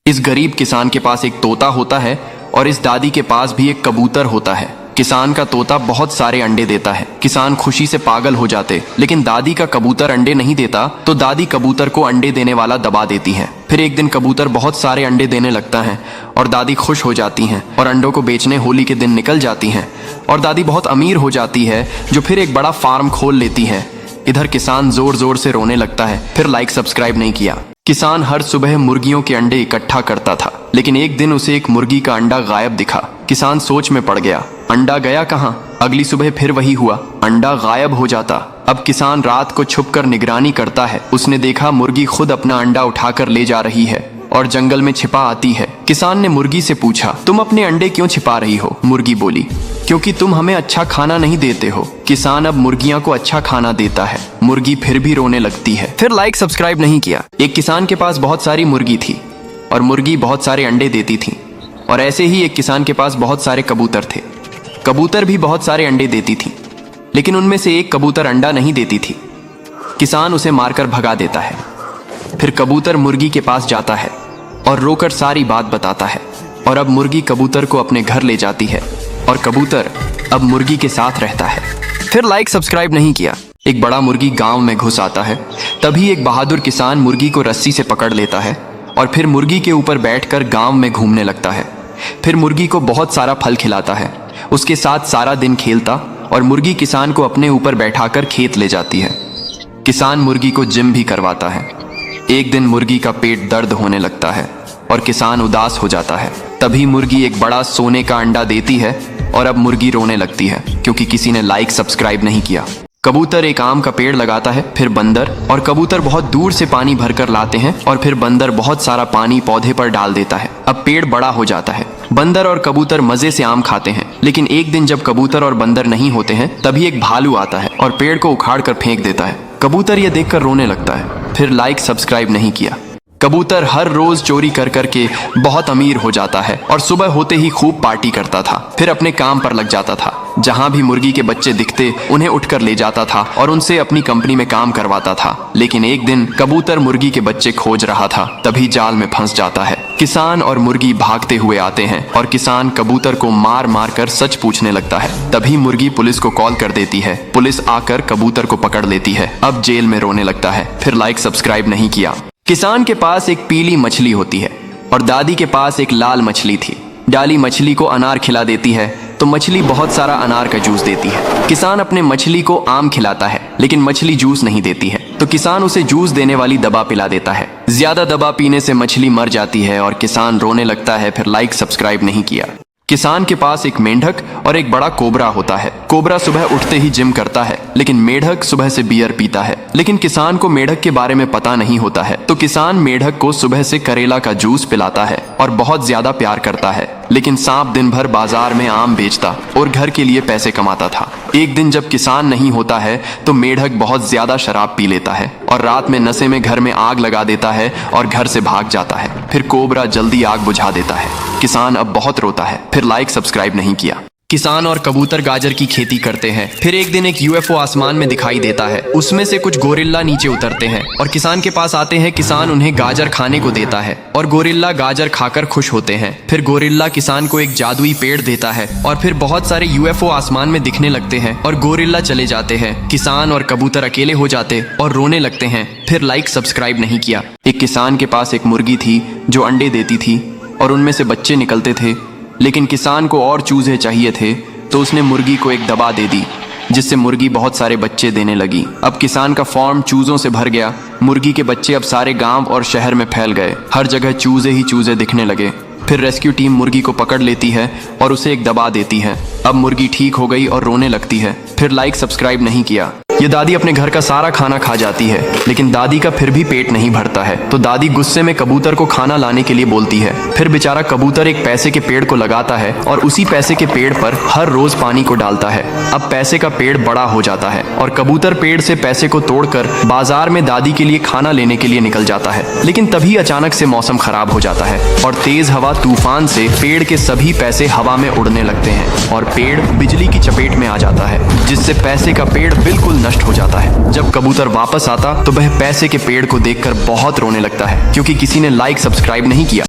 इस गरीब किसान के पास एक तोता होता है और इस दादी के पास भी एक कबूतर होता है। किसान का तोता बहुत सारे अंडे देता है। किसान खुशी से पागल हो जाते, लेकिन दादी का कबूतर अंडे नहीं देता तो दादी कबूतर को अंडे देने वाला दबा देती है। फिर एक दिन कबूतर बहुत सारे अंडे देने लगता है और दादी खुश हो जाती हैं और अंडों को बेचने होली के दिन निकल जाती हैं और दादी बहुत अमीर हो जाती है, जो फिर एक बड़ा फार्म खोल लेती है। इधर किसान जोर जोर से रोने लगता है। फिर लाइक सब्सक्राइब नहीं किया। किसान हर सुबह मुर्गियों के अंडे इकट्ठा करता था, लेकिन एक दिन उसे एक मुर्गी का अंडा गायब दिखा। किसान सोच में पड़ गया, अंडा गया कहाँ? अगली सुबह फिर वही हुआ, अंडा गायब हो जाता। अब किसान रात को छुपकर निगरानी करता है। उसने देखा मुर्गी खुद अपना अंडा उठाकर ले जा रही है और जंगल में छिपा आती है। किसान ने मुर्गी से पूछा, तुम अपने अंडे क्यों छिपा रही हो? मुर्गी बोली, क्योंकि तुम हमें अच्छा खाना नहीं देते हो। किसान अब मुर्गियां को अच्छा खाना देता है। मुर्गी फिर भी रोने लगती है। फिर लाइक सब्सक्राइब नहीं किया। एक किसान के पास बहुत सारी मुर्गी थी और मुर्गी बहुत सारे अंडे देती थी, और ऐसे ही एक किसान के पास बहुत सारे कबूतर थे। कबूतर भी बहुत सारे अंडे देती थी, लेकिन उनमें से एक कबूतर अंडा नहीं देती थी। किसान उसे मारकर भगा देता है। फिर कबूतर मुर्गी के पास जाता है और रोकर सारी बात बताता है, और अब मुर्गी कबूतर को अपने घर ले जाती है और कबूतर अब मुर्गी के साथ रहता है। फिर लाइक सब्सक्राइब नहीं किया। एक बड़ा मुर्गी गांव में घुस आता है। तभी एक बहादुर किसान मुर्गी को रस्सी से पकड़ लेता है और फिर मुर्गी के ऊपर बैठकर गांव में घूमने लगता है। फिर मुर्गी को बहुत सारा फल खिलाता है, उसके साथ सारा दिन खेलता, और मुर्गी किसान को अपने ऊपर बैठाकर खेत ले जाती है। किसान मुर्गी को जिम भी करवाता है। एक दिन मुर्गी का पेट दर्द होने लगता है और किसान उदास हो जाता है। तभी मुर्गी एक बड़ा सोने का अंडा देती है और अब मुर्गी रोने लगती है, क्योंकि किसी ने लाइक सब्सक्राइब नहीं किया। कबूतर एक आम का पेड़ लगाता है। फिर बंदर और कबूतर बहुत दूर से पानी भरकर लाते हैं और फिर बंदर बहुत सारा पानी पौधे पर डाल देता है। अब पेड़ बड़ा हो जाता है। बंदर और कबूतर मजे से आम खाते हैं, लेकिन एक दिन जब कबूतर और बंदर नहीं होते हैं, तभी एक भालू आता है और पेड़ को उखाड़ कर फेंक देता है। कबूतर यह देखकर रोने लगता है। फिर लाइक सब्सक्राइब नहीं किया। कबूतर हर रोज चोरी कर करके बहुत अमीर हो जाता है और सुबह होते ही खूब पार्टी करता था। फिर अपने काम पर लग जाता था। जहां भी मुर्गी के बच्चे दिखते उन्हें उठकर ले जाता था और उनसे अपनी कंपनी में काम करवाता था। लेकिन एक दिन कबूतर मुर्गी के बच्चे खोज रहा था, तभी जाल में फंस जाता है। किसान और मुर्गी भागते हुए आते हैं और किसान कबूतर को मार मार कर सच पूछने लगता है। तभी मुर्गी पुलिस को कॉल कर देती है। पुलिस आकर कबूतर को पकड़ लेती है। अब जेल में रोने लगता है। फिर लाइक सब्सक्राइब नहीं किया। किसान के पास एक पीली मछली होती है और दादी के पास एक लाल मछली थी। डाली मछली को अनार खिला देती है तो मछली बहुत सारा अनार का जूस देती है। किसान अपने मछली को आम खिलाता है, लेकिन मछली जूस नहीं देती है, तो किसान उसे जूस देने वाली दवा पिला देता है। ज्यादा दवा पीने से मछली मर जाती है और किसान रोने लगता है। फिर लाइक सब्सक्राइब नहीं किया। किसान के पास एक मेंढक और एक बड़ा कोबरा होता है। कोबरा सुबह उठते ही जिम करता है, लेकिन मेंढक सुबह से बियर पीता है। लेकिन किसान को मेंढक के बारे में पता नहीं होता है, तो किसान मेंढक को सुबह से करेला का जूस पिलाता है और बहुत ज्यादा प्यार करता है। लेकिन सांप दिन भर बाजार में आम बेचता और घर के लिए पैसे कमाता था। एक दिन जब किसान नहीं होता है तो मेंढक बहुत ज्यादा शराब पी लेता है और रात में नशे में घर में आग लगा देता है और घर से भाग जाता है। फिर कोबरा जल्दी आग बुझा देता है। किसान अब बहुत रोता है। फिर लाइक सब्सक्राइब नहीं किया। किसान और कबूतर गाजर की खेती करते हैं। फिर एक दिन एक यूएफओ आसमान में दिखाई देता है। उसमें से कुछ गोरिल्ला नीचे उतरते हैं और किसान के पास आते हैं। किसान उन्हें गाजर खाने को देता है और गोरिल्ला गाजर खाकर खुश होते हैं। फिर गोरिल्ला किसान को एक जादुई पेड़ देता है और फिर बहुत सारे यूएफओ आसमान में दिखने लगते हैं और गोरिल्ला चले जाते हैं। किसान और कबूतर अकेले हो जाते और रोने लगते हैं। फिर लाइक सब्सक्राइब नहीं किया। एक किसान के पास एक मुर्गी थी जो अंडे देती थी और उनमें से बच्चे निकलते थे, लेकिन किसान को और चूजे चाहिए थे, तो उसने मुर्गी को एक दवा दे दी, जिससे मुर्गी बहुत सारे बच्चे देने लगी। अब किसान का फार्म चूजों से भर गया। मुर्गी के बच्चे अब सारे गांव और शहर में फैल गए। हर जगह चूजे ही चूजे दिखने लगे। फिर रेस्क्यू टीम मुर्गी को पकड़ लेती है और उसे एक दवा देती है। अब मुर्गी ठीक हो गई और रोने लगती है। फिर लाइक सब्सक्राइब नहीं किया। ये दादी अपने घर का सारा खाना खा जाती है, लेकिन दादी का फिर भी पेट नहीं भरता है, तो दादी गुस्से में कबूतर को खाना लाने के लिए बोलती है। फिर बेचारा कबूतर एक पैसे के पेड़ को लगाता है और उसी पैसे के पेड़ पर हर रोज पानी को डालता है। अब पैसे का पेड़ बड़ा हो जाता है और कबूतर पेड़ से पैसे को तोड़कर बाजार में दादी के लिए खाना लेने के लिए निकल जाता है। लेकिन तभी अचानक से मौसम खराब हो जाता है और तेज हवा तूफान से पेड़ के सभी पैसे हवा में उड़ने लगते हैं और पेड़ बिजली की चपेट में आ जाता है, जिससे पैसे का पेड़ बिल्कुल नष्ट हो जाता है। जब कबूतर वापस आता तो वह पैसे के पेड़ को देखकर बहुत रोने लगता है, क्योंकि किसी ने लाइक सब्सक्राइब नहीं किया।